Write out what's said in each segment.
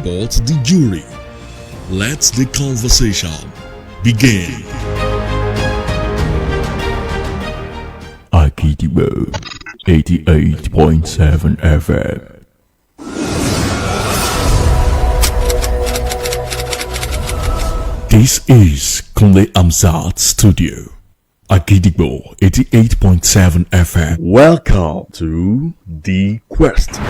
but the jury. Let the conversation begin. Akidibo 88.7 FM. This is Kunle Amzat Studio. Akidibo 88.7 FM. Welcome to The Quest.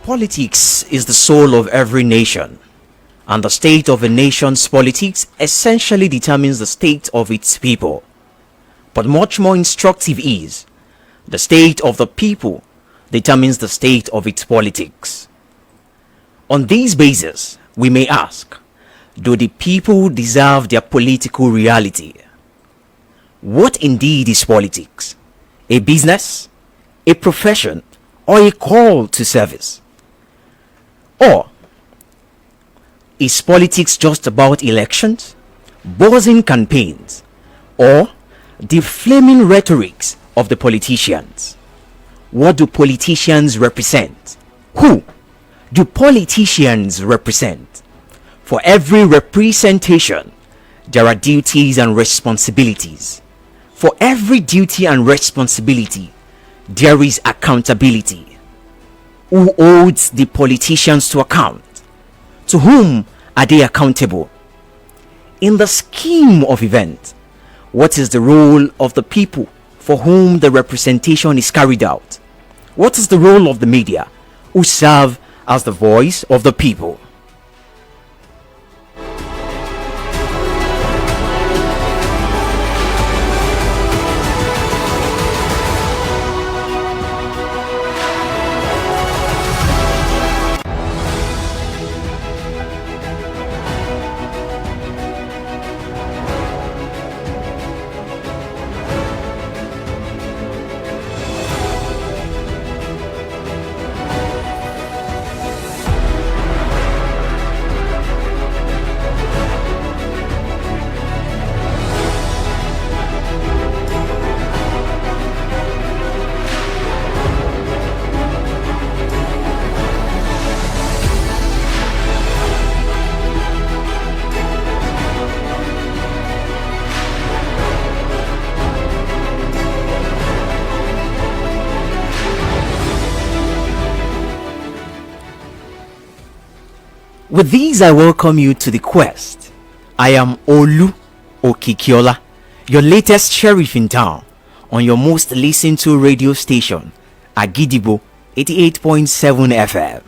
Politics is the soul of every nation, and the state of a nation's politics essentially determines the state of its people. But much more instructive is, the state of the people determines the state of its politics. On this basis, we may ask, do the people deserve their political reality? What indeed is politics? A business, a profession, or a call to service? Or is politics just about elections, buzzing campaigns, or the flaming rhetorics of the politicians? What do politicians represent? Who do politicians represent? For every representation, there are duties and responsibilities. For every duty and responsibility, there is accountability. Who holds the politicians to account? To whom are they accountable? In the scheme of events, what is the role of the people for whom the representation is carried out? What is the role of the media, who serve as the voice of the people? With these, I welcome you to The Quest. I am Olu Okikiola, your latest sheriff in town, on your most listened to radio station, Agidigbo 88.7 FM.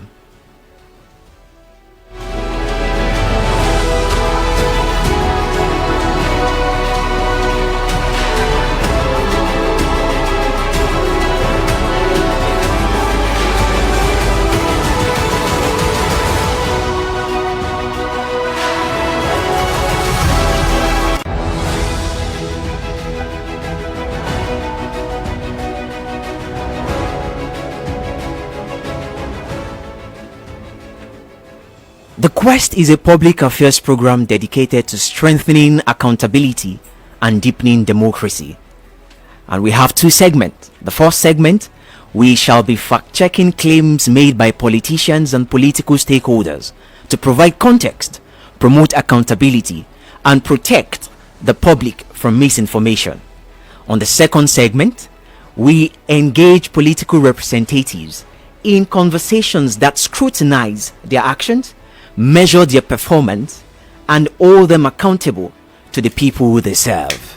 The Quest is a public affairs program dedicated to strengthening accountability and deepening democracy. And we have two segments. The first segment, we shall be fact-checking claims made by politicians and political stakeholders to provide context, promote accountability, and protect the public from misinformation. On the second segment, we engage political representatives in conversations that scrutinize their actions, measure their performance, and hold them accountable to the people they serve.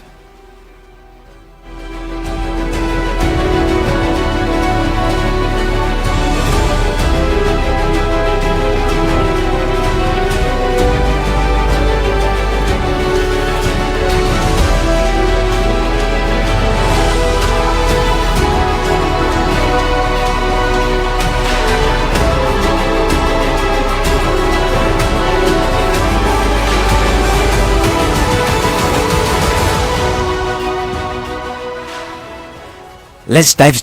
Let's dive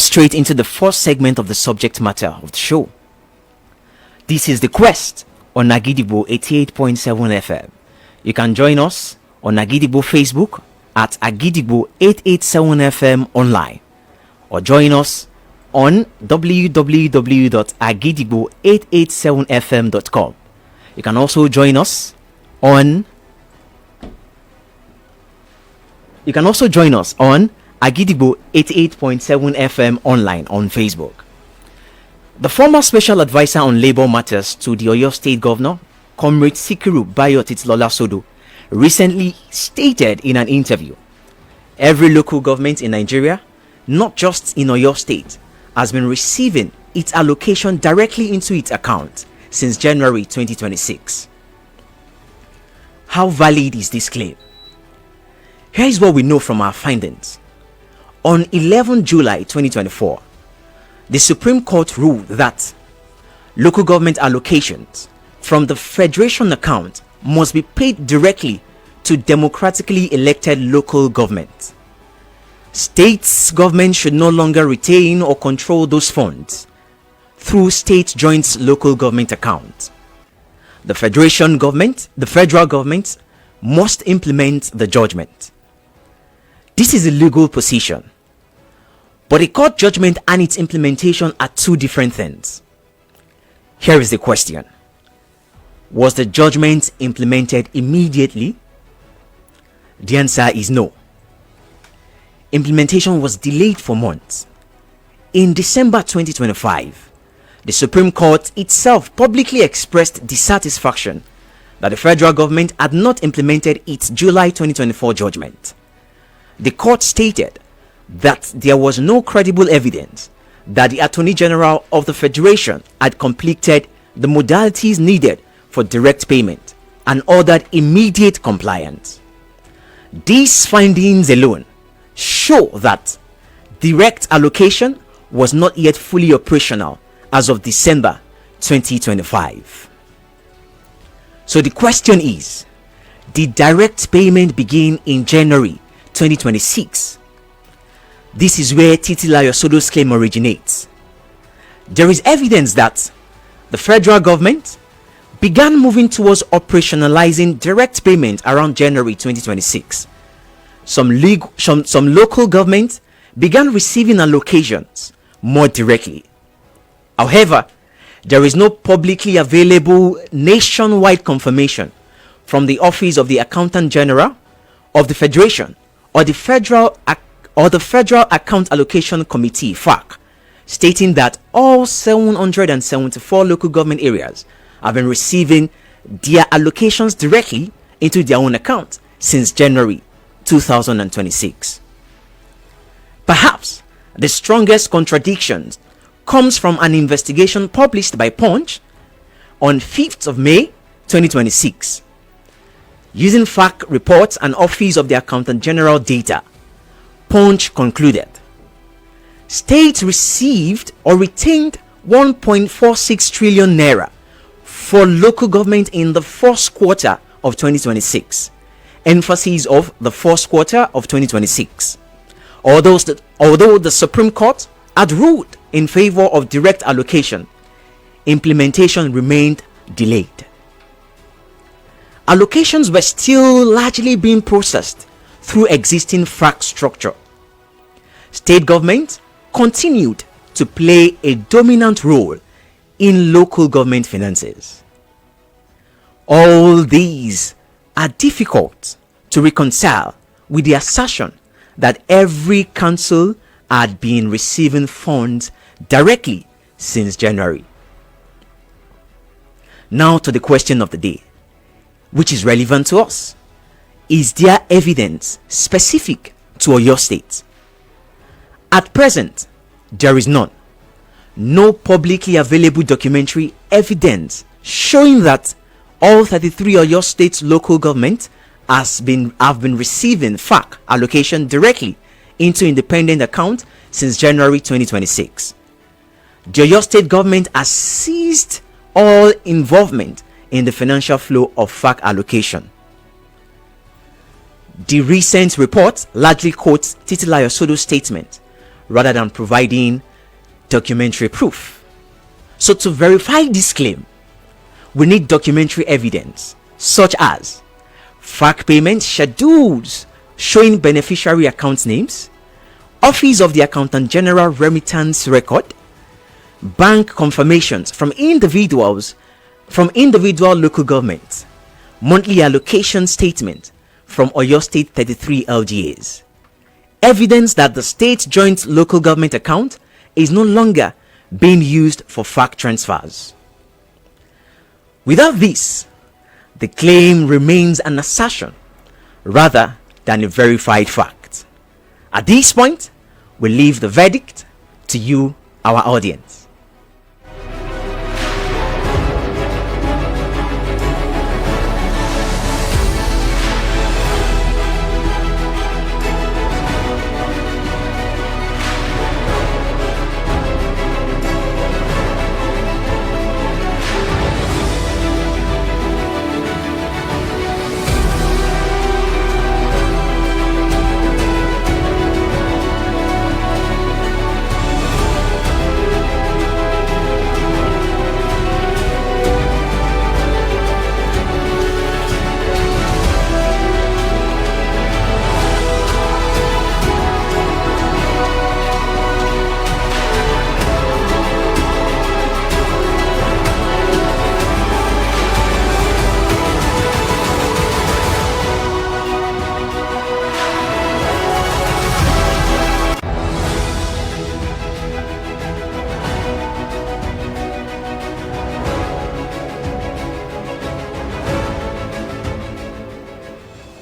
straight into the first segment of the subject matter of the show. This is The Quest on Agidigbo 88.7 FM. You can join us on Agidigbo Facebook at Agidigbo 887 FM online, or join us on www.agidigbo887fm.com. You can also join us on Agidigbo 88.7 FM online on Facebook. The former special advisor on labor matters to the Oyo State Governor, Comrade Sikiru Bayo Titilola Sodo, recently stated in an interview, every local government in Nigeria, not just in Oyo State, has been receiving its allocation directly into its account since January 2026. How valid is this claim? Here is what we know from our findings. On 11 July 2024, the Supreme Court ruled that local government allocations from the Federation account must be paid directly to democratically elected local government. States government should no longer retain or control those funds through state joint local government account. The federal government must implement the judgment. This is a legal position, but a court judgment and its implementation are two different things. Here is the question: was the judgment implemented immediately? The answer is no. Implementation was delayed for months. In December 2025, the Supreme Court itself publicly expressed dissatisfaction that the federal government had not implemented its July 2024 judgment. The court stated that there was no credible evidence that the Attorney General of the Federation had completed the modalities needed for direct payment and ordered immediate compliance. These findings alone show that direct allocation was not yet fully operational as of December 2025. So the question is, did direct payment begin in January 2026? This is where Titilayo Sodo's claim originates. There is evidence that the federal government began moving towards operationalizing direct payment around January 2026. Some local governments began receiving allocations more directly. However, there is no publicly available nationwide confirmation from the Office of the Accountant General of the Federation or the Federal Account Allocation Committee (FAC) stating that all 774 local government areas have been receiving their allocations directly into their own account since January 2026. Perhaps the strongest contradiction comes from an investigation published by Punch on 5th of May 2026. Using FAC reports and Office of the Accountant General data, Punch concluded states received or retained 1.46 trillion naira for local government in the first quarter of 2026. Emphasis of the first quarter of 2026. Although the Supreme Court had ruled in favor of direct allocation, implementation remained delayed. Allocations were still largely being processed through existing FAC structure. State government continued to play a dominant role in local government finances. All these are difficult to reconcile with the assertion that every council had been receiving funds directly since January. Now to the question of the day, which is relevant to us. Is there evidence specific to Oyo State? At present, there is none. No publicly available documentary evidence showing that all 33 Oyo State local government have been receiving FAC allocation directly into independent account since January 2026. The Oyo State government has ceased all involvement in the financial flow of FAC allocation. The recent report largely quotes Titilayo Sodo's statement rather than providing documentary proof. So to verify this claim, we need documentary evidence such as FAC payment schedules showing beneficiary account names, Office of the Accountant General remittance record, bank confirmations from individual local governments, monthly allocation statement from Oyo State 33 LGAs, evidence that the state joint local government account is no longer being used for FAC transfers. Without this, the claim remains an assertion rather than a verified fact. At this point, we leave the verdict to you, our audience.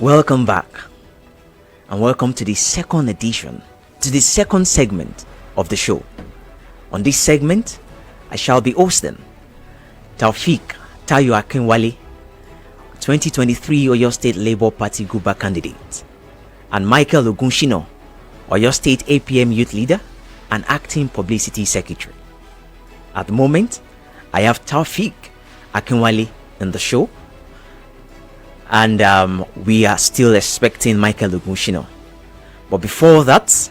Welcome back, and welcome to the second edition, to the second segment of the show. On this segment, I shall be hosting Tawfiq Akinwale, 2023 Oyo State Labour Party Guba candidate, and Michael Ogunshino, Oyo State APM youth leader and acting publicity secretary. At the moment, I have Tawfiq Akinwale in the show, and we are still expecting Michael Ogunshino. But before that,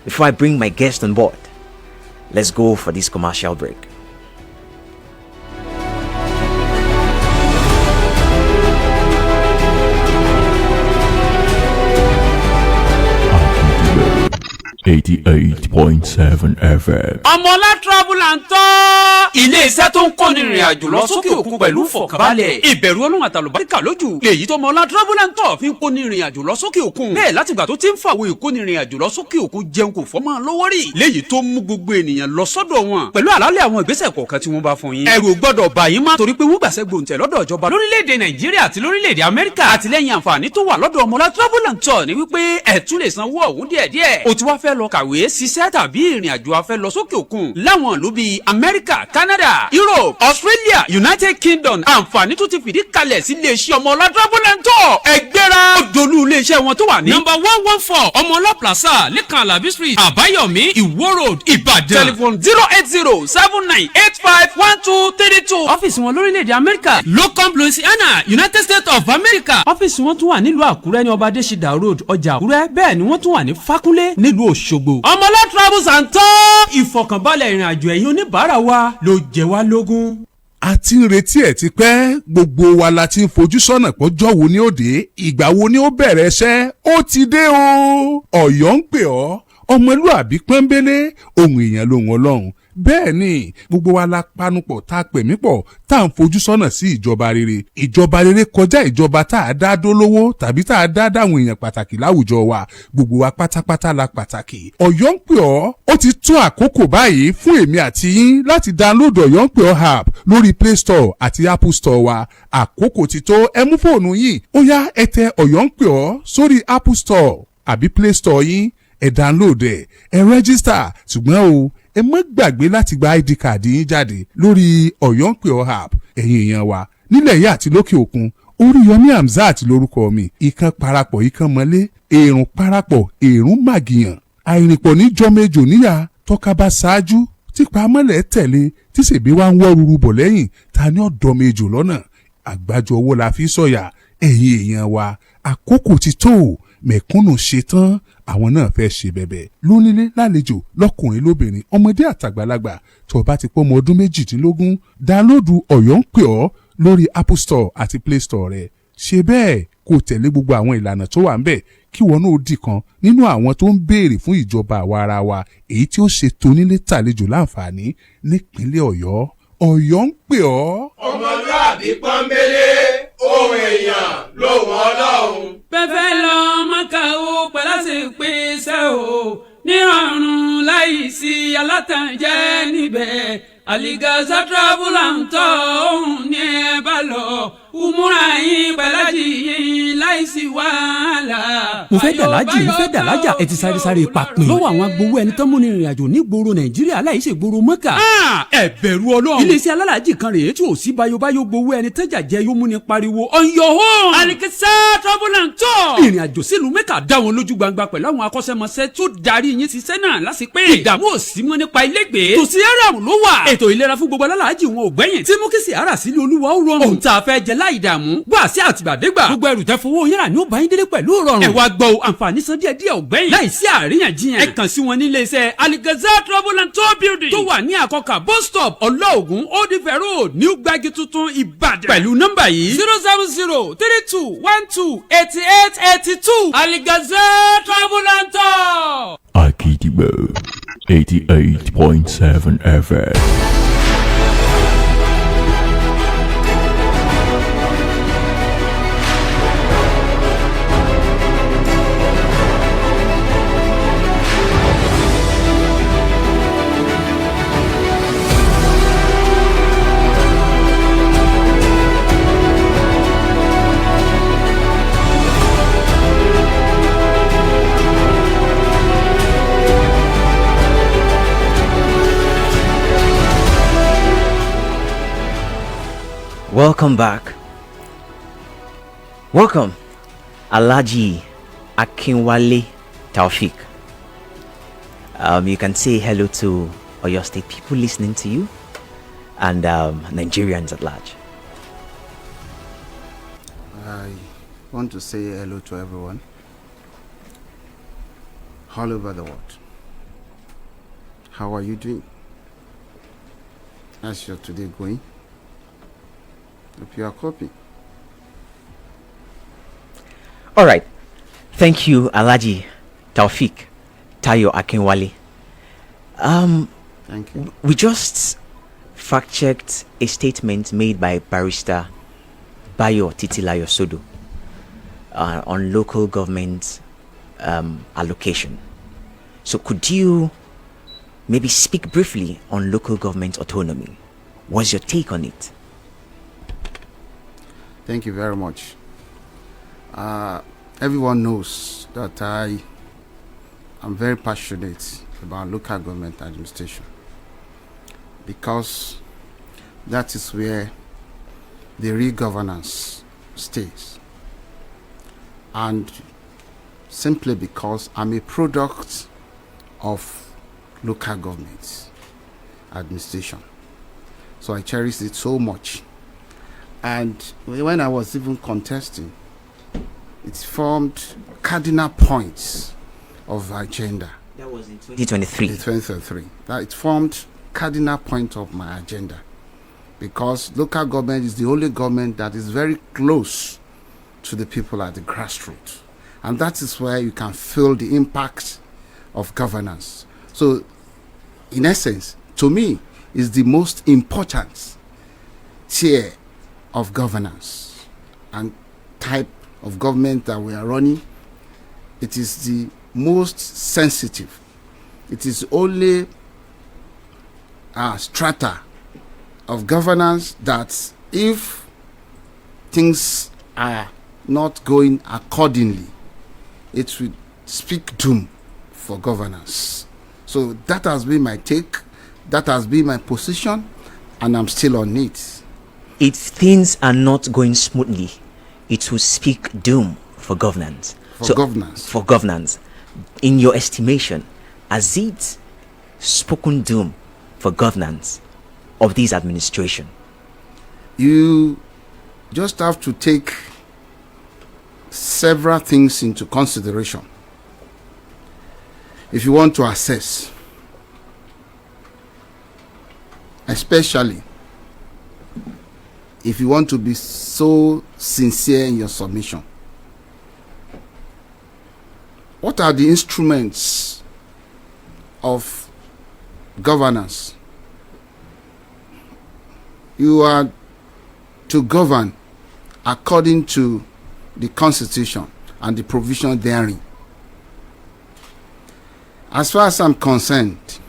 before I bring my guest on board, let's go for this commercial break. .7 FM. Ọmọlá travel and tour. Ilé-iṣẹ́ tó ń kọ́ni ìrìn àjò lọ sókè òkun pẹ̀lú fọ̀kànbalẹ̀. Ìbẹ̀rù Ọlọ́run àtàlùbáríkà lójú. Lèyí tó Ọmọlá travel and tour fi ń kọ́ni ìrìn àjò lọ sókè òkun. Bẹ́ẹ̀ látìgbà tó ti ń fàwọn ìkọ́ni ìrìn àjò lọ sókè òkun jẹun kò fọ́ máa lọ́wọ́ rí. Léyìí tó mú gbogbo ènìyàn lọ sọ́dọ̀ wọn. Pẹ̀lú àlàálẹ̀ àwọn ìgbésẹ̀ kọ̀ọ̀kan tí wọ́n bá fún yín. Ẹ̀rù gbọ́dọ̀ bà yín má torí pé wọ́n gbàṣẹ́ gbòǹtẹ̀ lọ́dọ̀ ìjọba lórílẹ̀‐èdè Nàìjíríà àti lórílẹ̀‐èdè Amẹ́ríkà. Àtìlẹ́yìn àǹfààní tó wà lọ́dọ̀ Ọmọlá travel and tour ni wípé ẹ tún lè sanwó ọ̀hún díẹ̀díẹ̀. O ti wá fẹ́ lọ kàwé, ṣiṣẹ́ tàbí ìrìn àjò afẹ́ lọ sókè òkun láwọn ìlú bíi Amẹ́ríkà, Canada, Europe, Australia, United Kingdom. Àǹfààní tó ti fìdí kalẹ̀ sí iléeṣẹ́ Ọmọlá travel and tour. Ẹgbẹ́ra òdòlú iléeṣẹ́ wọn tó wà ní. Number 114 Ọmọlá Plaza, Lẹ́kan Alabi Street, Àbáyọ̀mí, Ìwó Road, Ìbàdàn. Telephone 08079851232. Ọ́fíìsì wọn lórílẹ̀‐èdè Amẹ́ríkà. Locum Louisiana, United States of America. Ọ́fíìsì wọn tún wà nílùú Àkúrẹ́ ní Ọba Adéṣidà Road, Ọjà Àkúrẹ́. Bẹ́ẹ̀ ni wọ́n tún wà ní Fákúnlé nílùú Òṣogbo. Ọmọlá travels and tour. Ìfọ̀kànbalẹ̀ ìrìn àjò ẹ̀yin oníbàárà wa ló jẹ wá lógún. A ti ń retí ẹ̀ ti pẹ́, gbogbo wa la ti ń fojú sọ́nà pọ́jọ́ wo ni ó dé, ìgbà wo ni ó bẹ̀rẹ̀ iṣẹ́, ó ti dé o. Ọ̀yọ́ ń pè ọ́, ọmọlúàbí pọ́nbélé, ohun èèyàn lòun Ọlọ́run. bẹ́ẹ̀ ni gbogbo wa la panupọ̀ tá a pè mí pọ̀ tá à ń fojú sọ́nà sí ìjọba rere. ìjọba rere kọjá ìjọba tá a dá dólówó tàbí tá a dá dáwọn èèyàn pàtàkì láwùjọ wa. gbogbo wa pátápátá la pàtàkì. Ọ̀yọ́ ń pè ọ́ ó ti tó àkókò báyìí fún èmi àti yín láti download Ọ̀yọ́ ń pè ọ́ app lórí Play Store àti Apple Store wa. àkókò ti tó ẹ mú fóònù yín ó yá ẹ tẹ Ọ̀yọ́ ń pè ọ́ sórí Apple Store àbí Play Store yín ẹ download ẹ register ṣùgbọ́n o ẹ má gbàgbé láti gba ID card yín jáde lórí Ọ̀yọ́ ń pè ọ́ app. ẹ̀yin èèyàn wa nílẹ̀ yìí àti lókè òkun Oríyọmí Hamzat lórúkọ mi. ìkan parapọ̀ ìkan mọ́lé èrùn parapọ̀ èrùn màgìyàn àìrìnpọ̀ ní jọmẹjọ níyà tọ́ka bá ṣáájú tí pamọ́lẹ̀ tẹ̀lé tí ṣèbí wa ń wọ́ ruru bọ̀ lẹ́yìn ta ni ọ̀dọ́ mejò lọ́nà àgbájọ owó la fi sọ̀yà. ẹ̀yin èèyàn wa àkókò ti tó mẹ̀kúnnù ṣetán àwọn náà fẹ́ ṣe bẹ̀bẹ̀ lónílé lálejò lọ́kùnrin lóbìnrin ọmọdé àtàgbàlagbà tó bá ti pọ́ ọmọ ọdún 18 dáńlódù Ọ̀yọ́ ń pè ọ́ lórí Apple Store àti Play Store rẹ̀. ṣe bẹ́ẹ̀ kó tẹ̀lé gbogbo àwọn ìlànà tó wà ń bẹ̀ kí wọn náà dì kan nínú àwọn tó ń béèrè fún ìjọba àwa ara wa èyí tí ó ṣe tonílé tàlejò láǹfààní nípínlẹ̀ Ọ̀yọ́. Ọ̀yọ́ ń pè ọ́. ọmọlúàbí pọ́nbélé ohun èèyàn lóhùn Ọlọ́run. pẹ́fẹ́ lọ mọ́kà ó pẹ̀lásì pèsè o nírọ̀rùn láì sí alátànjẹ níbẹ̀ àlìgàsá travel and tour òun ní ẹ bá lọ umura yín pẹ̀lájì yín láì sí wàhálà. mo fẹ́ dàlájà ẹ ti sáré papin lọ́wọ́ àwọn agbowó ẹni tán mú ní ìrìn àjò nígboro Nàìjíríà láì ṣe gboro Mọ́kà. ẹ bẹ̀rù Ọlọ́run. iléeṣẹ́ alálàájì kan rèé tí ò sí bayobayo gbowó ẹni tẹ́jà jẹ yóò mú ní pariwo on your own. àlìgàsá travel and tour. ìrìn àjò sílùú Mẹ́kà dá wọn lójú gbangba pẹ̀lú àwọn akọ́ṣẹ́mọṣẹ́ tó darí yín ṣiṣẹ́ náà lásìpé ìdààmú ò sí mọ́ nípa ilégbèé tòsí aram ló wà. ètò ìlera fún gbogbo alálàájì wọn ò gbẹ̀yìn tí mú kí sìárà sílé Olúwa ó rọrùn. ohun tá a fẹ́ jẹ láì dààmú bó àṣẹ àtìgbàdégbà gbogbo ẹrù tẹ́ fowó yàrá ni ó bá yín délé pẹ̀lú rọrùn. ẹ wá gbọ́ àǹfààní san díẹ̀ ò gbẹ̀yìn láì sí àríyànjiyàn. ẹ kàn sí wọn ní iléeṣẹ́ Aligaza Travel and Tour Building tó wà ní Àkọkà bus stop Ọlọ́ògùn Old Ife Road New Gbági tuntun Ìbàdàn pẹ̀lú nọ́mbà yìí 07032128882 Aligaza Travel and Tour. Akidibo 88.7 FM. Welcome back. Welcome, Alhaji Akinwale Tawfiq. You can say hello to Oyo State people listening to you and Nigerians at large. I want to say hello to everyone all over the world. How are you doing? How's your today going? Hope you are copying. All right. Thank you, Alhaji Tawfiq Tayo Akinwale. Thank you. We just fact-checked a statement made by Barrister Bayo Titilayo Sodo on local government allocation. So could you maybe speak briefly on local government autonomy? What's your take on it? Thank you very much. Everyone knows that I am very passionate about local government administration because that is where the real governance stays. And simply because I'm a product of local government administration. So I cherish it so much. And when I was even contesting, it formed cardinal points of agenda. That was in 2023. 2023. That it formed cardinal point of my agenda, because local government is the only government that is very close to the people at the grassroots, and that is where you can feel the impact of governance. So, in essence, to me, is the most important tier of governance and type of government that we are running. It is the most sensitive. It is only a strata of governance that if things are not going accordingly, it will speak doom for governance. So that has been my take, that has been my position, and I'm still on it. If things are not going smoothly, it will speak doom for governance. For governance. In your estimation, has it spoken doom for governance of this administration? You just have to take several things into consideration if you want to assess, especially if you want to be so sincere in your submission. What are the instruments of governance? You are to govern according to the Constitution and the provision therein. As far as I'm concerned,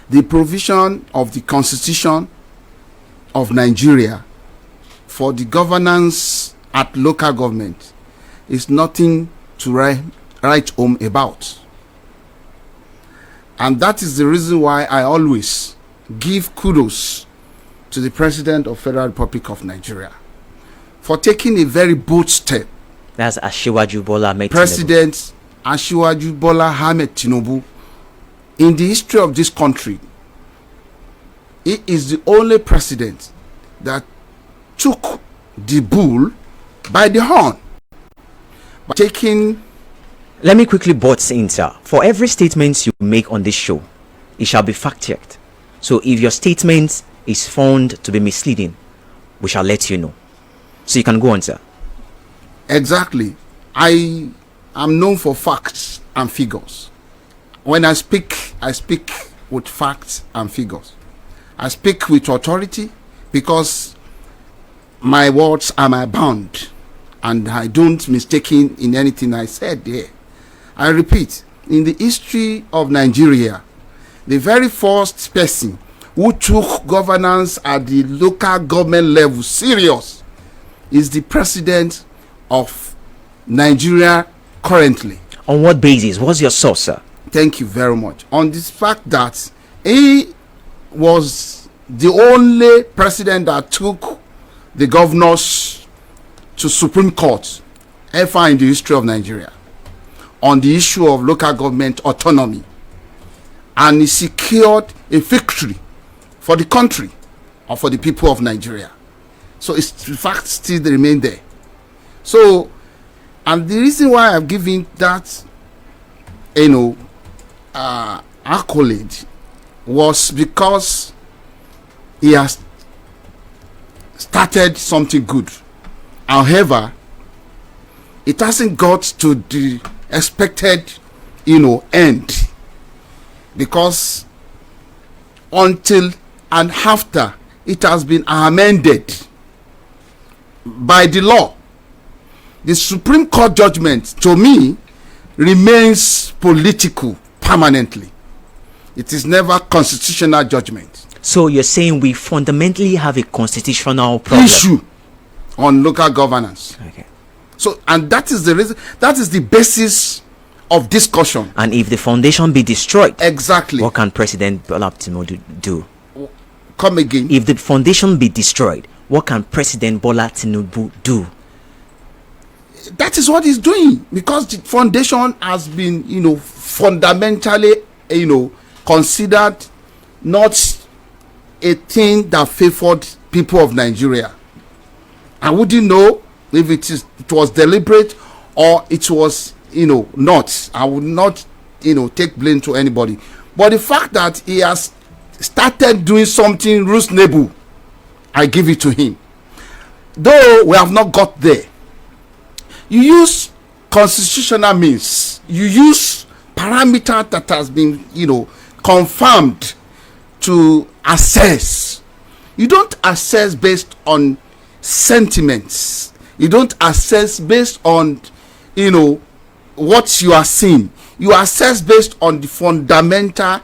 the provision of the Constitution of Nigeria for the governance at local government is nothing to write home about. And that is the reason why I always give kudos to the President of Federal Republic of Nigeria for taking a very bold step. That's Asiwaju Bola Ahmed President Asiwaju Bola Ahmed Tinubu. In the history of this country, he is the only president that took the bull by the horn. By taking... Let me quickly butt in, sir. For every statement you make on this show, it shall be fact-checked. So if your statement is found to be misleading, we shall let you know. So you can go on, sir. Exactly. I am known for facts and figures. When I speak with facts and figures. I speak with authority because my words are my bond, and I don't mistake in anything I said there. I repeat, in the history of Nigeria, the very first person who took governance at the local government level serious is the president of Nigeria currently. On what basis? What's your source, sir? Thank you very much. On this fact that he was the only president that took the governors to Supreme Court ever in the history of Nigeria on the issue of local government autonomy, and he secured a victory for the country or for the people of Nigeria. So it's the fact still remain there. So, and the reason why I've given that accolade was because he has started something good. However, it hasn't got to the expected end, because until and after it has been amended by the law, the Supreme Court judgment to me remains political permanently. It is never constitutional judgment. So you're saying we fundamentally have a constitutional problem issue on local governance. Okay. So, and that is the reason, that is the basis of discussion. And if the foundation be destroyed, exactly, what can President Bola Tinubu do? Come again. If the foundation be destroyed, what can President Bola Tinubu do? That is what he's doing, because the foundation has been, fundamentally, considered not a thing that favored people of Nigeria. I wouldn't know if it was deliberate or it was, not. I would not, take blame to anybody. But the fact that he has started doing something reasonable, I give it to him. Though we have not got there. You use constitutional means. You use parameter that has been, confirmed to assess. You don't assess based on sentiments. You don't assess based on, what you are seeing. You assess based on the fundamental,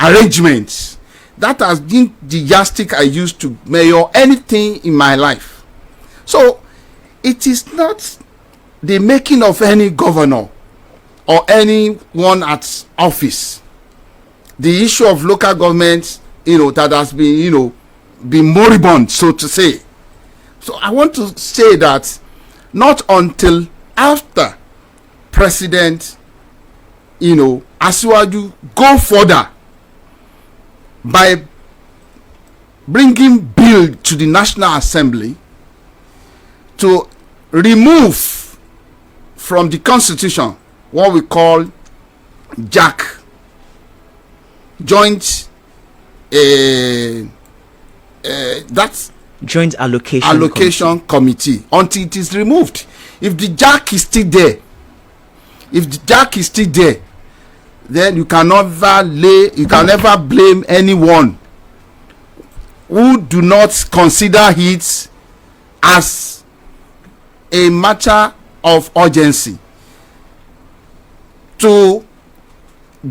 arrangements. That has been the yardstick I used to measure anything in my life. So it is not the making of any governor or anyone at office. The issue of local government, that has been, been moribund, so to say. So I want to say that not until after President, Asiwaju go further by bringing bill to the National Assembly to remove from the Constitution what we call JAC, Joint that's Joint Allocation Committee. Until it is removed. If the JAC is still there, then you can never blame anyone who do not consider it as a matter of urgency to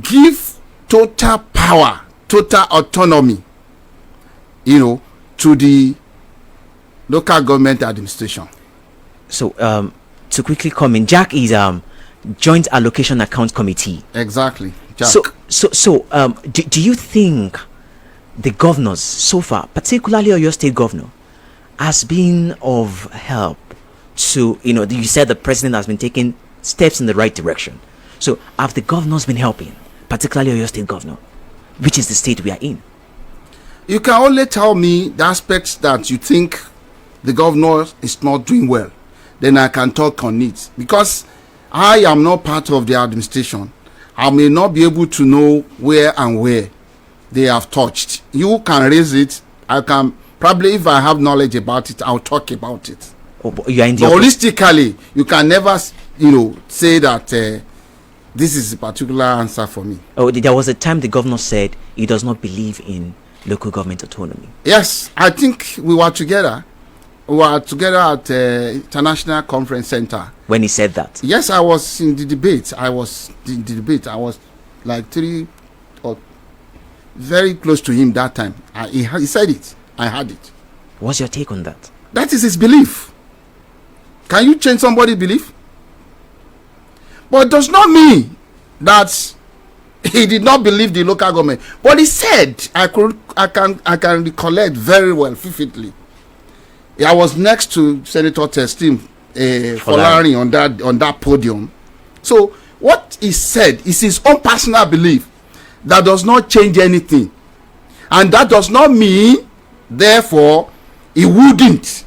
give total power, total autonomy, to the local government administration. So to quickly come in, JAC is Joint Allocation Account Committee. Exactly. JAC. So do you think the governors so far, particularly your state governor, has been of help to, you said the president has been taking steps in the right direction. So have the governors been helping, particularly your state governor, which is the state we are in? You can only tell me the aspects that you think the governor is not doing well. Then I can talk on it. Because I am not part of the administration. I may not be able to know where they have touched. You can raise it. I can probably, if I have knowledge about it, I'll talk about it. You are in the but holistically, you can never, say that this is a particular answer for me. There was a time the governor said he does not believe in local government autonomy. Yes, I think we were together. We were together at International Conference Center. When he said that? Yes, I was in the debate. I was like 3 or very close to him that time. He said it. I heard it. What's your take on that? That is his belief. Can you change somebody's belief? But it does not mean that he did not believe the local government. But he said, I can recollect very well, vividly. I was next to Senator Testim Folari on that podium. So what he said is his own personal belief that does not change anything, and that does not mean, therefore, he wouldn't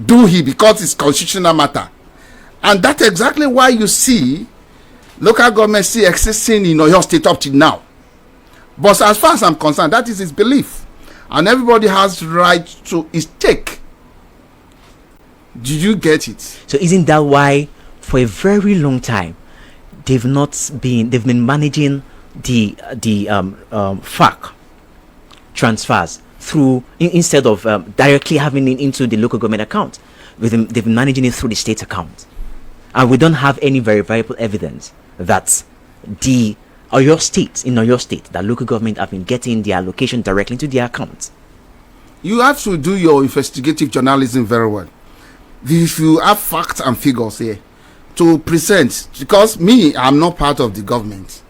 do it because it's constitutional matter. And that's exactly why you see local government still existing in Oyo State up to now. But as far as I'm concerned, that is his belief, and everybody has the right to his take. Did you get it? So isn't that why for a very long time they've been managing the FAC transfers through, instead of directly having it into the local government account, they've been managing it through the state account, and we don't have any verifiable evidence that in Oyo State that local government have been getting the allocation directly into their accounts. You have to do your investigative journalism very well. If you have facts and figures here to present, because I'm not part of the government,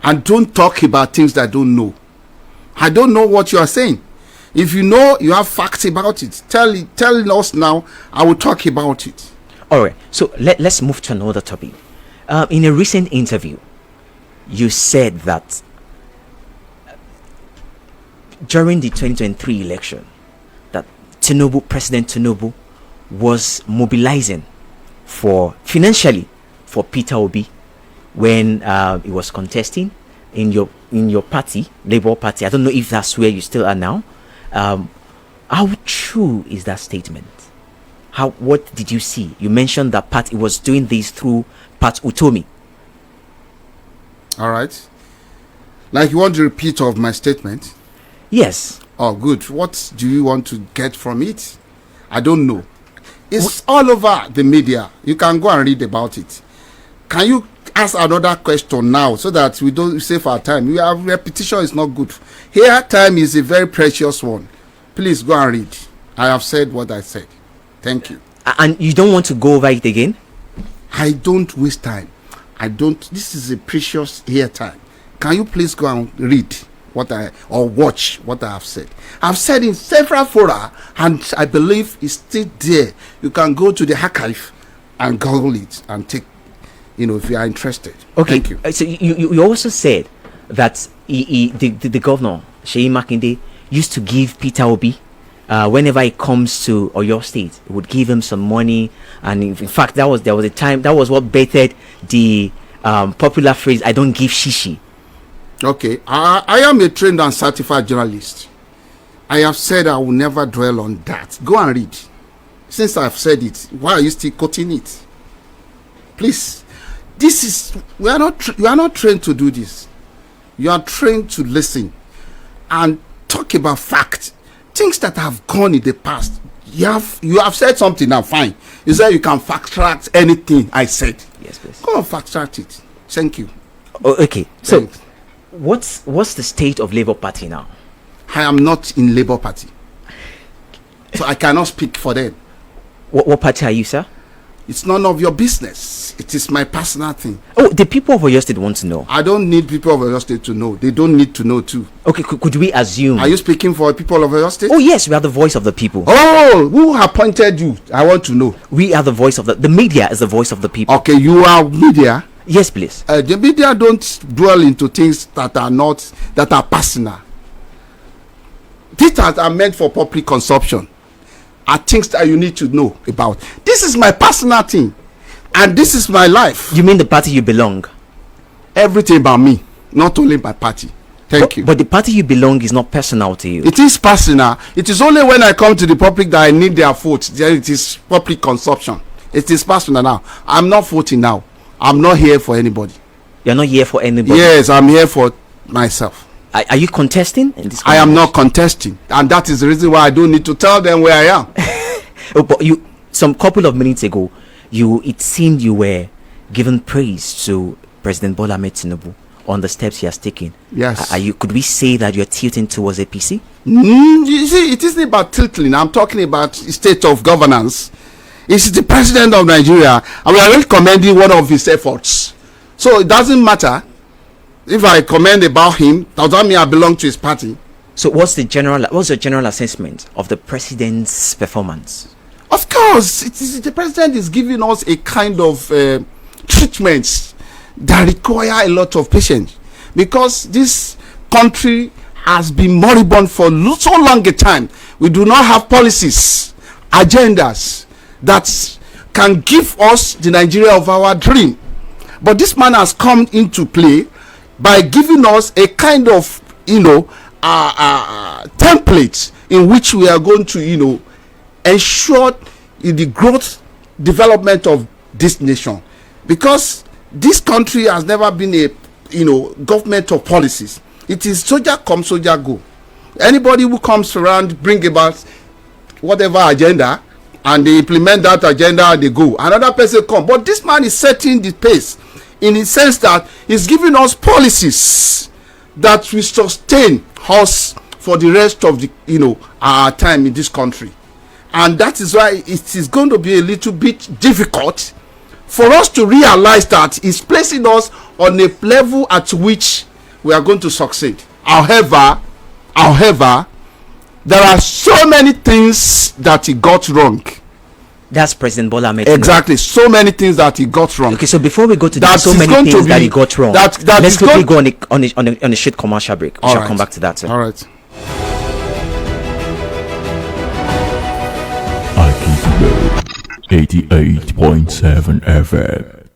and don't talk about things that I don't know. I don't know what you are saying. If you know, you have facts about it, tell us now. I will talk about it. All right. So let's move to another topic. In a recent interview, you said that during the 2023 election, that President Tinubu was mobilizing financially for Peter Obi when he was contesting in your party, Labour Party. I don't know if that's where you still are now. How true is that statement? What did you see? You mentioned that Pat was doing this through Pat Utomi. All right. Like, you want the repeat of my statement? Yes. Oh, good. What do you want to get from it? I don't know. It's all over the media. You can go and read about it. Can you ask another question now so that we don't save our time? Repetition is not good. Here, time is a very precious one. Please go and read. I have said what I said. Thank you. And you don't want to go over it again? I don't waste time. This is a precious here time. Can you please go and read or watch what I have said? I've said in several fora, and I believe it's still there. You can go to the archive and Google it and take, if you are interested. Okay. Thank you. So you also said that the governor, Sheyi Makinde, used to give Peter Obi, whenever it comes to Oyo State, it would give him some money. And in fact, there was a time, that was what bettered the popular phrase, "I don't give shishi." Okay, I am a trained and certified journalist. I have said I will never dwell on that. Go and read. Since I've said it, why are you still quoting it? Please, you are not trained to do this. You are trained to listen and talk about facts, things that have gone in the past. You have said something now, fine. You said you can fact track anything I said. Yes, please. Go and fact track it. Thank you. Oh, okay. So, Thanks. what's the state of Labour Party now? I am not in Labour Party, so I cannot speak for them. What party are you, sir? It's none of your business. It is my personal thing. Oh, the people of Oyo State want to know. I don't need people of Oyo State to know. They don't need to know too. Okay, could we assume? Are you speaking for people of Oyo State? Oh yes, we are the voice of the people. Oh, who appointed you? I want to know. We are the voice of the media is the voice of the people. Okay, you are media. Yes, please. The media don't dwell into things that are personal. These are meant for public consumption. Are things that you need to know about. This is my personal thing, and this is my life. You mean the party you belong? Everything about me, not only my party. Thank you. But the party you belong is not personal to you. It is personal. It is only when I come to the public that I need their vote. Then it is public consumption. It is personal now. I'm not voting now. I'm not here for anybody. You're not here for anybody. Yes, I'm here for myself. Are you contesting in this? I am not contesting, and that is the reason why I don't need to tell them where I am. Oh, but some couple of minutes ago, it seemed you were giving praise to President Bola Ahmed Tinubu on the steps he has taken. Yes. Could we say that you're tilting towards APC? You see, it isn't about tilting. I'm talking about state of governance. It's the president of Nigeria, and we are really commending one of his efforts. So it doesn't matter if I comment about him. Does that mean I belong to his party? So what's the general assessment of the president's performance? Of course, the president is giving us a kind of treatments that require a lot of patience, because this country has been moribund for so long a time. We do not have policies, agendas that can give us the Nigeria of our dream. But this man has come into play by giving us a kind of template in which we are going to ensure the growth development of this nation, because this country has never been a government of policies. It is soldier come, soldier go. Anybody who comes around bring about whatever agenda, and they implement that agenda and they go. Another person come, but this man is setting the pace in the sense that he's giving us policies that will sustain us for the rest of the our time in this country. And that is why it is going to be a little bit difficult for us to realize that he's placing us on a level at which we are going to succeed. However, there are so many things that he got wrong. That's President Bola Ahmed. Exactly, so many things that he got wrong. Okay, so before we go to that, so many things that he got wrong, let's quickly go on a short commercial break. We shall come back to that, sir. All right. Akitibo 88.7 FM.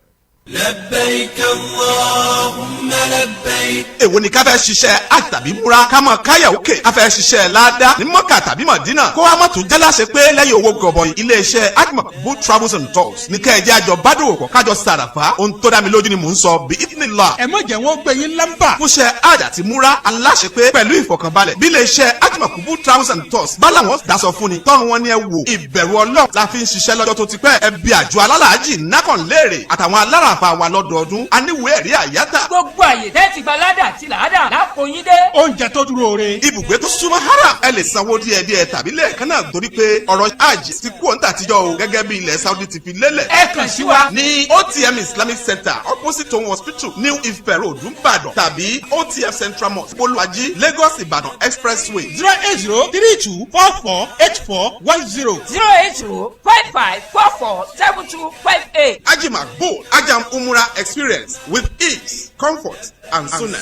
لبيك اللهم لبيك. èwo ni ká fẹ́ ṣiṣẹ́ hajj tàbí múra ká mọ̀ káyà òkè ká fẹ́ ṣiṣẹ́ láàdá ní mọ́kà tàbí mọ̀dínà kó wá mọ̀ tún jálàṣe pé lẹ́yìn owó gọbọi iléeṣẹ́ hajj makbul travels and tours ní kẹ́ẹ̀jẹ́ àjọ bádòwòpọ̀ kájọ sàràfà ohun tó dá mi lójú ni mò ń sọ bí idinillah. ẹ má jẹ́ wọ́n gbé yín lámbà. fúnṣẹ́ hajj àti múra aláṣẹ pé pẹ̀lú ìfọ̀kànbalẹ̀ bí iléeṣẹ́ hajj makbul travels and tours bá làwọn dáṣọ fún ni tọ́run wọn ni ẹ wò ìbẹ̀rù Ọlọ́run la fi ń ṣiṣẹ́ lọ́jọ́ tó ti pẹ́ ẹbí àjọ alálàájì nákàn léèrè àtàwọn alárànfà wa lọ́dọọdún aníwèé ẹ̀rí àyátà. gbogbo àyè tẹ́ ti gba ládà àti làádà lápòyín dé. oúnjẹ tó dúró re. ibùgbé tó súnmọ́ haram ẹ lè sanwó díẹ̀díẹ̀ tàbí lẹ́ẹ̀kan náà torí pé ọ̀rọ̀ hajj ti kú òǹtà àtijọ́ o gẹ́gẹ́ bí ilẹ̀ Saudi ti fi lélẹ̀. ẹ kàn sí wa ní OTM Islamic Center opposite Town Hospital New Ife Road Ìbàdàn tàbí OTF Central Mosque Bolúwàjí Lagos Ìbàdàn Expressway 08032484110 08055447258. Hajj Makbul Ajam Umrah experience with ease, comfort and sunnah.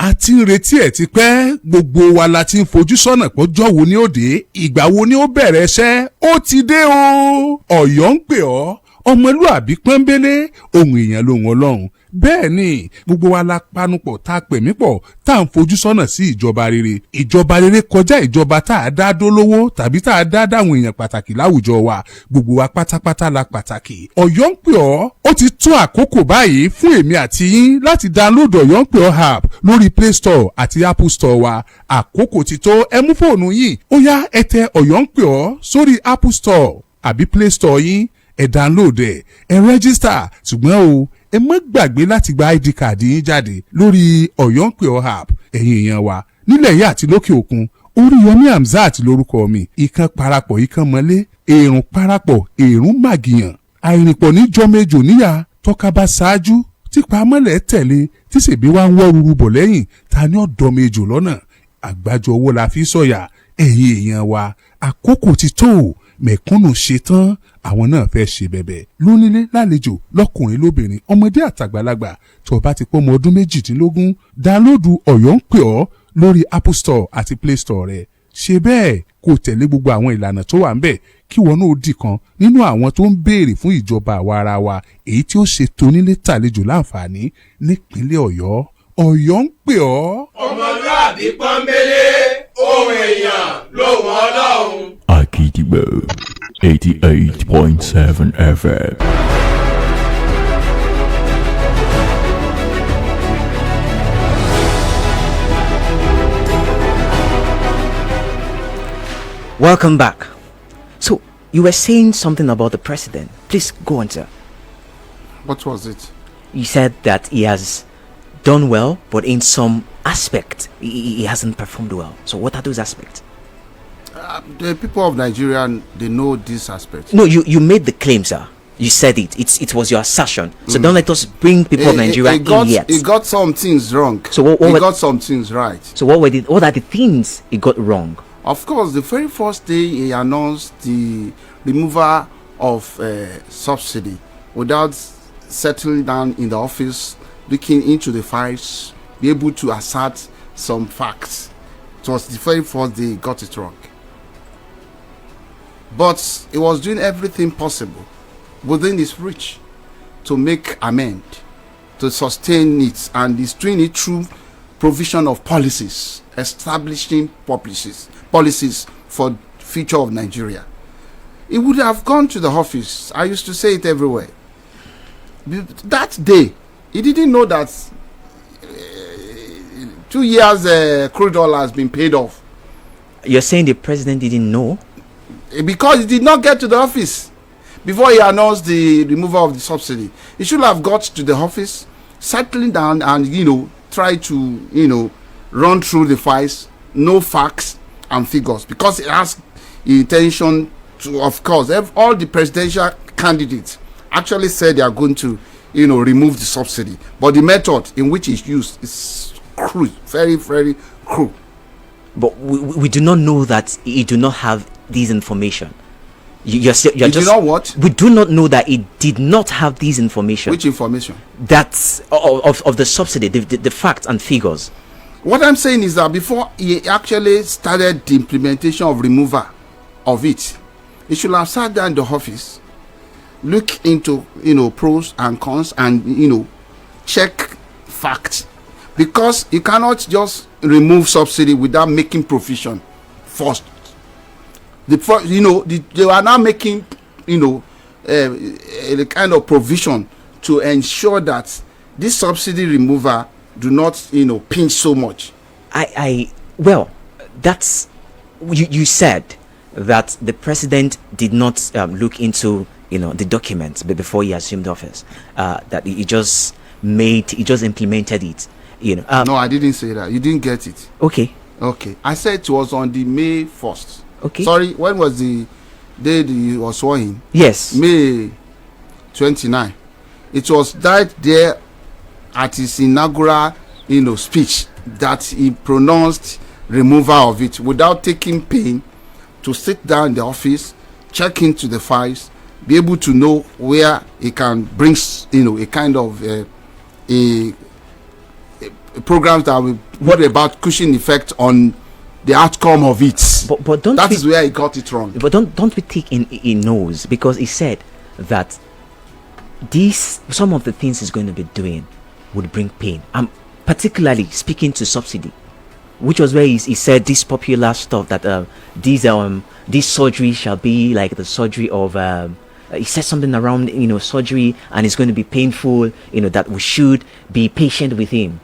a ti ń retí ẹ̀ ti pẹ́ gbogbo wa la ti ń fojú sọ́nà pọ́jọ́ wo ni ó dé ìgbà wo ni ó bẹ̀rẹ̀ iṣẹ́ ó ti dé o Ọ̀yọ́ ń pè ọ́ ọmọlúàbí pọ́nbélé ohun èèyàn lóhun Ọlọ́run bẹ́ẹ̀ ni gbogbo wa la panupọ̀ tá a pè mí pọ̀ tá à ń fojú sọ́nà sí ìjọba rere kọjá ìjọba tá a dá dólówó tàbí tá a dá dáwọn èèyàn pàtàkì láwùjọ wa gbogbo wa pátápátá la pàtàkì Ọ̀yọ́ ń pè ọ́ ó ti tó àkókò báyìí fún èmi àti yín láti download Ọ̀yọ́ ń pè ọ́ app lórí Play Store àti Apple Store wa àkókò ti tó ẹ mú fóònù yín ó yá ẹ tẹ Ọ̀yọ́ ń pè ọ́ sórí Apple Store àbí Play Store yín ẹ download ẹ register ṣùgbọ́n o ẹ má gbàgbé láti gba ID card yín jáde lórí Ọ̀yọ́ ń pè ọ́ app ẹ̀yin èèyàn wa nílẹ̀ yìí àti lókè òkun Oríyọmí Hamzat lórúkọ mi ìkan parapọ̀ ìkan mọ́lé èrùn parapọ̀ èrùn màgìyàn àìrìnpọ̀ ní jọmẹjọ níyà tọ́ka bá ṣáájú tí pamọ́lẹ̀ tẹ̀lé tí ṣèbí wá ń wọ́ ruru bọ̀ lẹ́yìn ta ni ọ̀dọ́mẹjọ lọ́nà àgbájọ owó la fi sọ̀yà ẹ̀yin èèyàn wa àkókò ti tó mẹ̀kúnnù ṣetán àwọn náà fẹ́ ṣe bẹ̀bẹ̀ lónílé lálejò lọ́kùnrin lóbìnrin ọmọdé àtàgbàlagbà tó o bá ti pọ́ ọmọ ọdún 18 dáńlódù Ọ̀yọ́ ń pè ọ́ lórí Apple Store àti Play Store rẹ̀ ṣe bẹ́ẹ̀ kó o tẹ̀lé gbogbo àwọn ìlànà tó wà ń bẹ̀ kí wọn náà dì kan nínú àwọn tó ń béèrè fún ìjọba àwa ara wa èyí tí ó ṣe tonílé tàlejò láǹfààní nípínlẹ̀ Ọ̀yọ́ Ọ̀yọ́ ń pè ọ́. ọmọlúàbí pọ́nbélé ohun èèyàn lóhùn Ọlọ́run. Akidibo 88.7 FM. Welcome back. So, you were saying something about the president. Please go on, sir. What was it? You said that he has done well, but in some aspect, he hasn't performed well. So, what are those aspects? The people of Nigeria, they know this aspect. No, you made the claim, sir. You said it. It was your assertion. So don't let us bring people of Nigeria in yet. He got some things wrong. So he got some things right. So what are the things he got wrong? Of course, the very first day he announced the removal of subsidy without settling down in the office, looking into the files, be able to assert some facts. It was the very first day he got it wrong. But he was doing everything possible within his reach to make amend, to sustain it, and he's doing it through provision of policies, establishing policies for future of Nigeria. He would have gone to the office. I used to say it everywhere. That day, he didn't know that 2 years crude oil has been paid off. You're saying the president didn't know? Because he did not get to the office before he announced the removal of the subsidy. He should have got to the office, settling down and, try to, run through the files, know facts and figures. Because he has the intention to, of course, all the presidential candidates actually said they are going to, remove the subsidy. But the method in which it's used is crude, very, very crude. But we do not know that he do not have this information. You're you just know what? We do not know that he did not have this information. Which information? That's of the subsidy, the facts and figures. What I'm saying is that before he actually started the implementation of removal of it, he should have sat down in the office, look into, pros and cons, and, check facts, because you cannot just remove subsidy without making provision first. They are now making, a kind of provision to ensure that this subsidy remover do not, pinch so much. Well, that's you said that the president did not look into the documents before he assumed office. That he just implemented it. No, I didn't say that. You didn't get it. Okay. I said it was on the May 1st. Okay. Sorry, when was the day he was sworn in? Yes. May 29. It was right there at his inaugural, speech that he pronounced removal of it without taking pain to sit down in the office, check into the files, be able to know where he can bring, a kind of a programs that will what about cushion effect on the outcome of it. But that is where he got it wrong. But don't we take in nose, because he said that some of the things he's going to be doing would bring pain. I'm particularly speaking to subsidy, which was where he said this popular stuff that this surgery shall be like the surgery of he said something around surgery, and it's going to be painful, that we should be patient with him.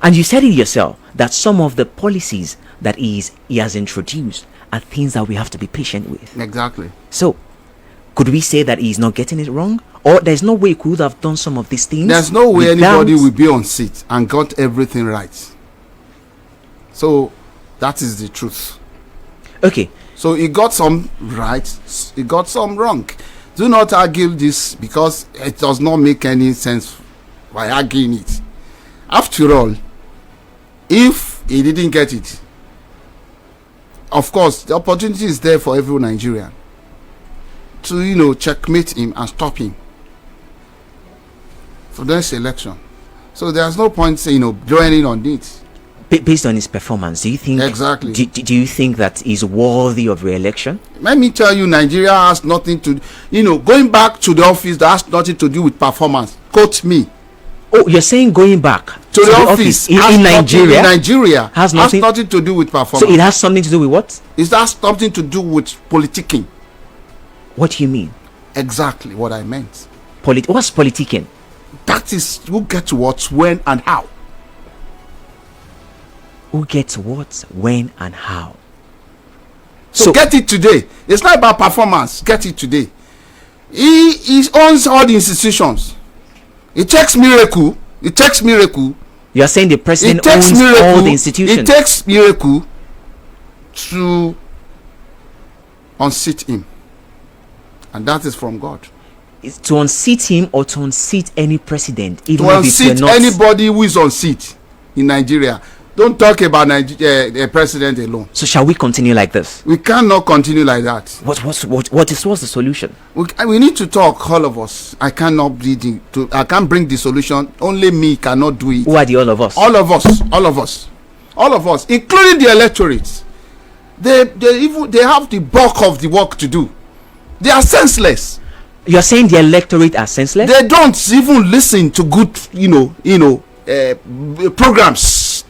And you said it yourself that some of the policies that he has introduced are things that we have to be patient with. Exactly. So could we say that he's not getting it wrong, or there's no way he could have done some of these things? There's no way anybody will be on seat and got everything right. So that is the truth. Okay. So he got some right, he got some wrong. Do not argue this, because it does not make any sense by arguing it. After all, if he didn't get it, of course the opportunity is there for every Nigerian to checkmate him and stop him for the next election. So there's no point joining on it. Based on his performance, do you think exactly? Do you think that he's worthy of re-election? Let me tell you, Nigeria has nothing to going back to the office, that has nothing to do with performance. Quote me. Oh, you're saying going back to the office in Nigeria has nothing to do with performance. So it has something to do with what? It has something to do with politicking. What do you mean? Exactly what I meant. What's politicking? That is who gets what, when, and how. Who gets what, when, and how. So get it today. It's not about performance. Get it today. He owns all the institutions. It takes miracle. You are saying the president owns all the institutions. It takes miracle to unseat him, and that is from God. It's to unseat him, or to unseat any president, even to if unseat anybody who is on seat in Nigeria. Don't talk about the president alone. So shall we continue like this? We cannot continue like that. What's the solution? We need to talk, all of us. I can't bring the solution. Only me cannot do it. Who are the all of us? All of us, including the electorate. They have the bulk of the work to do. They are senseless. You're saying the electorate are senseless? They don't even listen to good, programs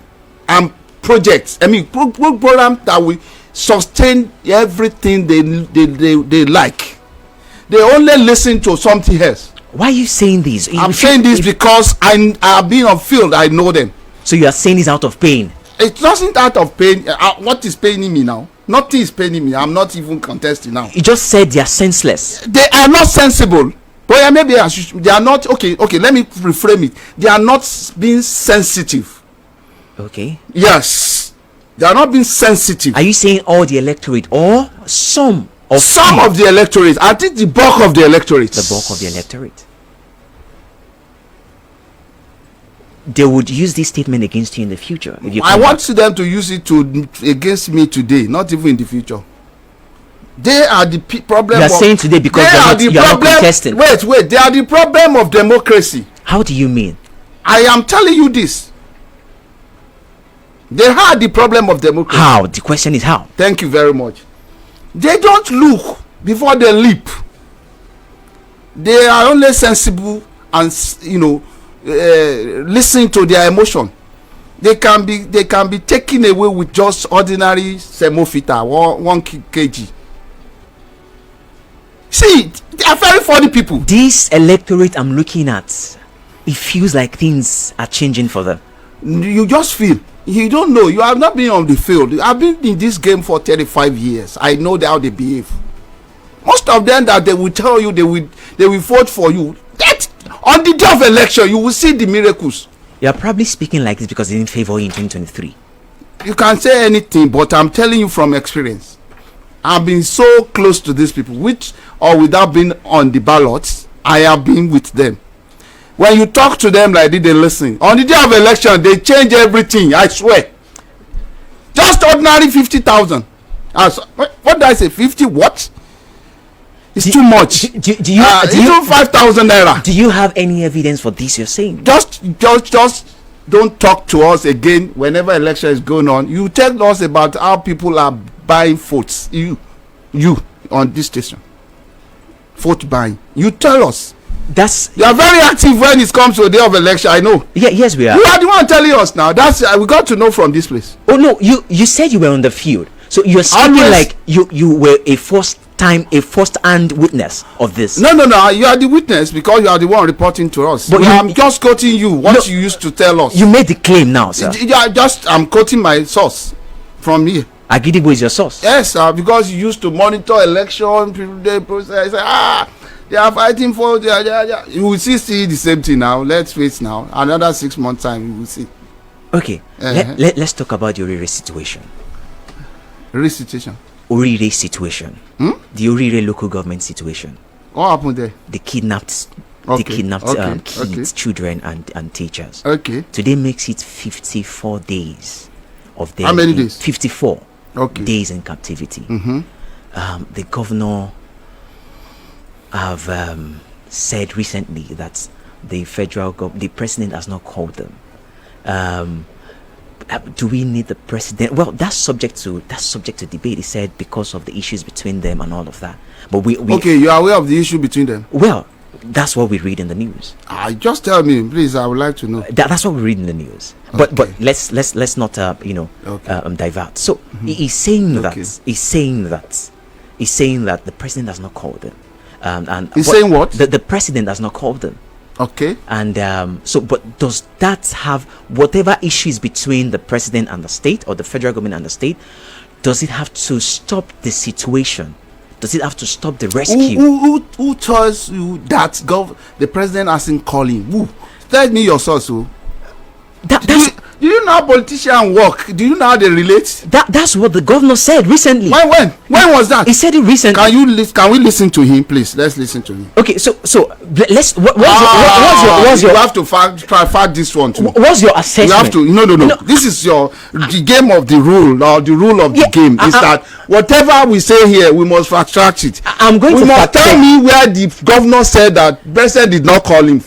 and projects. I mean, programs that will sustain everything they like. They only listen to something else. Why are you saying this? I'm saying this because I've been on field. I know them. So you are saying this out of pain? It wasn't out of pain. What is paining me now? Nothing is paining me. I'm not even contesting now. You just said they are senseless. They are not sensible. But maybe they are not. Okay. Let me reframe it. They are not being sensitive. Okay. Yes, they are not being sensitive. Are you saying all the electorate, or some of the electorate? I think the bulk of the electorate. The bulk of the electorate. They would use this statement against you in the future. I want them to use it against me today, not even in the future. They are the problem. You are saying today because you are not contesting. Wait. They are the problem of democracy. How do you mean? I am telling you this. They are the problem of democracy. How? The question is how. Thank you very much. They don't look before they leap. They are only sensible and listen to their emotion. They can be taken away with just ordinary semofita 1 kg. See, they are very funny people. This electorate I'm looking at, it feels like things are changing for them. You just feel. You don't know. You have not been on the field. I've been in this game for 35 years. I know how they behave. Most of them that they will tell you they will vote for you. That on the day of election you will see the miracles. You're probably speaking like this because they didn't favor you in 2023. You can say anything, but I'm telling you from experience. I've been so close to these people, with or without being on the ballots. I have been with them. When you talk to them like this, they listen. On the day of election, they change everything. I swear. Just ordinary 50,000. What did I say? 50 what? It's too much. Do you 5,000 naira. Do you have any evidence for this you're saying? Just don't talk to us again whenever election is going on. You tell us about how people are buying votes. You on this station. Vote buying. You tell us. You are very active when it comes to the day of election. I know. Yeah, yes, we are. You are the one telling us now. That's we got to know from this place. Oh no, you said you were on the field, so you're speaking like you were a first-hand witness of this. No. You are the witness because you are the one reporting to us. But I'm just quoting you what you used to tell us. You made the claim now, sir. I'm quoting my source from here. Agidigbo is your source. Yes, because you used to monitor election process. They are fighting for you will see the same thing now. Let's face now. Another 6 months time you will see. Okay. Let's talk about the Orire situation. Orire situation. Orire situation. The Orire local government situation. What happened there? They kidnapped kids, children and teachers. Okay. Today makes it 54 days of their. How many days? 54 days in captivity. The governor have said recently that the president has not called them. Do we need the president? Well, that's subject to debate. He said because of the issues between them and all of that. But we you are aware of the issue between them? Well, that's what we read in the news. Just tell me, please. I would like to know. That's what we read in the news. But let's not divert. So he's saying that the president has not called them. And he's saying what? The president has not called them. Okay. And but does that have whatever issues between the president and the state, or the federal government and the state? Does it have to stop the situation? Does it have to stop the rescue? Who tells you that the president hasn't calling? Who? Tell me your source. Do you know how politicians work? Do you know how they relate? That's what the governor said recently. When was that? He said it recently. Can we listen to him, please? Let's listen to him. Okay, so let's. What's your? You have to fact this one too. What's your assessment? You have to. No. This is the game of the rule, or the rule of the game is that whatever we say here, we must fact check it. You must tell me where the governor said that president did not call him.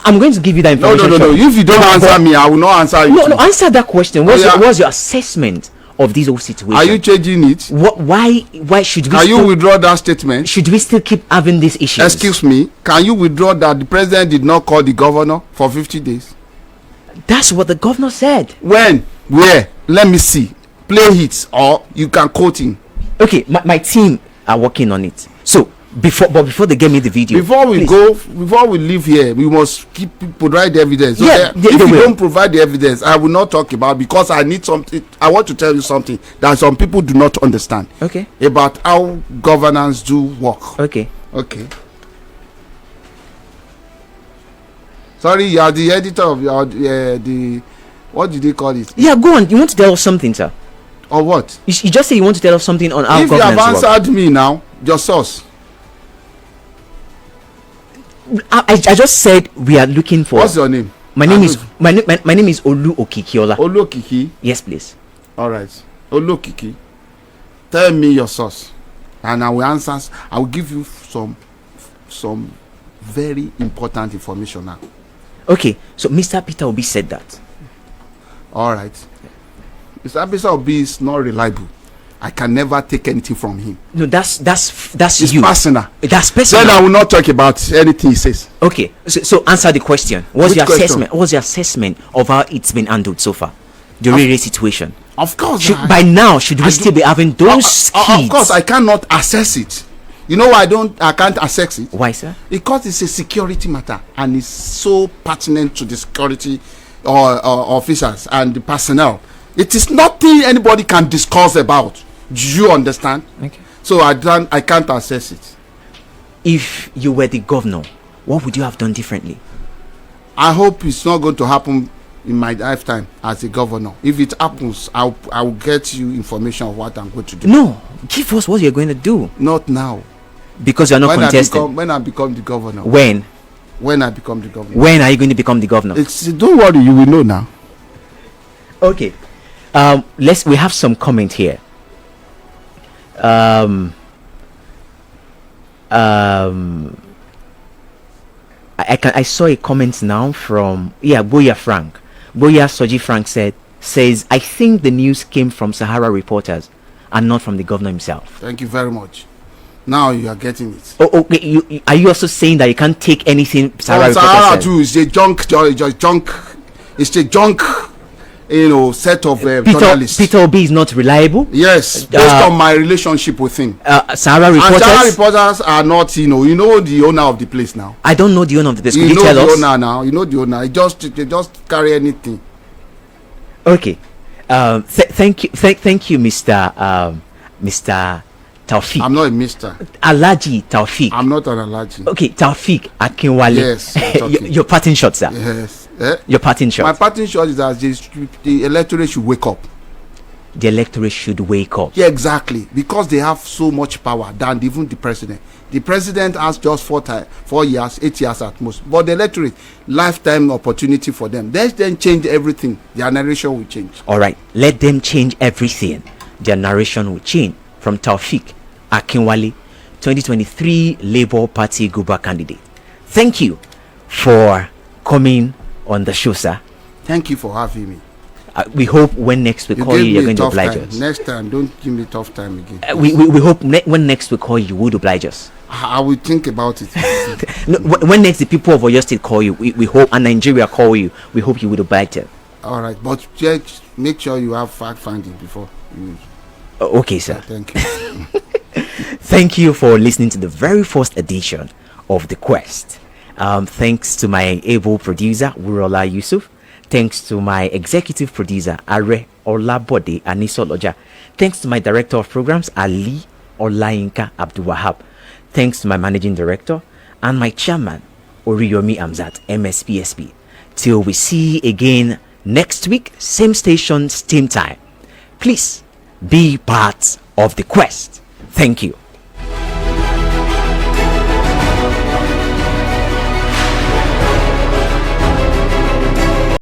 I'm going to give you that information. No. If you don't answer me, I will not answer you. No, answer that question. What's your assessment of this whole situation? Are you changing it? Why should we? Can you withdraw that statement? Should we still keep having these issues? Excuse me. Can you withdraw that the president did not call the governor for 50 days? That's what the governor said. When? Where? Let me see. Play it, or you can quote him. Okay, my team are working on it. So before they give me the video, before we leave here, we must provide evidence. So if you don't provide the evidence, I will not talk about, because I need something. I want to tell you something that some people do not understand. Okay. About how governance do work. Okay. Sorry, you are the editor of the what did they call it? Yeah, go on. You want to tell us something, sir? Or what? You just say you want to tell us something on how governance works. If you have answered me now, your source. I just said we are looking for. What's your name? My name is Olu Okikiola. Olu Okiki. Yes, please. All right, Olu Okiki. Tell me your source, and I will answer. I will give you some very important information now. Okay, so Mr. Peter Obi said that. All right, Mr. Peter Obi is not reliable. I can never take anything from him. No, that's It's you. personal. That's personal. Then I will not talk about anything he says. Okay, so answer the question. What's Which your question? assessment? What's your assessment of how it's been handled so far? The Rere situation. Of course. By now, should we still be having those kids? Of course, I cannot assess it. You know why I can't assess it? Why, sir? Because it's a security matter and it's so pertinent to the security officers and the personnel. It is nothing anybody can discuss about. Do you understand? Okay. So I can't assess it. If you were the governor, what would you have done differently? I hope it's not going to happen in my lifetime as a governor. If it happens, I'll get you information of what I'm going to do. No, give us what you're going to do. Not now. Because you're not contesting. When I become the governor. When I become the governor. When are you going to become the governor? Don't worry, you will know now. Okay. We have some comment here. I saw a comment now from Boya Frank. Boya Soji Frank says I think the news came from Sahara reporters and not from the governor himself. Thank you very much. Now you are getting it. Oh, okay. Are you also saying that you can't take anything Sahara Sahara too is a junk. It's a junk. Set of journalists. Peter Obi is not reliable. Yes, based on my relationship with him. Sahara reporters. And Sahara reporters are not. The owner of the place now. I don't know the owner of the place. Could you tell us? You know the owner now. You know the owner. They just carry anything. Okay. Thank you, Mr. Tawfiq. I'm not a Mister. Alaji Tawfiq. I'm not an Alaji. Okay, Tawfiq Akinwale. Yes. Your parting shot, sir. Yes. Your parting shot. My parting shot is that the electorate should wake up. The electorate should wake up. Yeah, exactly. Because they have so much power than even the president. The president has just 4 years, 8 years at most. But the electorate, lifetime opportunity for them. Let them change everything. Their narration will change. All right. Let them change everything. Their narration will change. From Tawfiq Akinwale, 2023 Labour Party Guba candidate. Thank you for coming on the show, sir. Thank you for having me. We hope when next we call you, you're going to oblige us. Next time, don't give me tough time again. We hope when next we call you would oblige us. I will think about it. No, when next the people of Oyo State call you, we hope, and Nigeria call you, we hope you would oblige us. All right, but just make sure you have fact finding before you. Okay, sir. Thank you. Thank you for listening to the very first edition of The Quest. Thanks to my able producer, Wurola Yusuf. Thanks to my executive producer, Are Olabode Anisoloja. Thanks to my director of programs, Ali Olayinka Abdulwahab. Thanks to my managing director and my chairman, Oriyomi Amzat, MSPSP. Till we see again next week, same station, same time. Please be part of the quest. Thank you.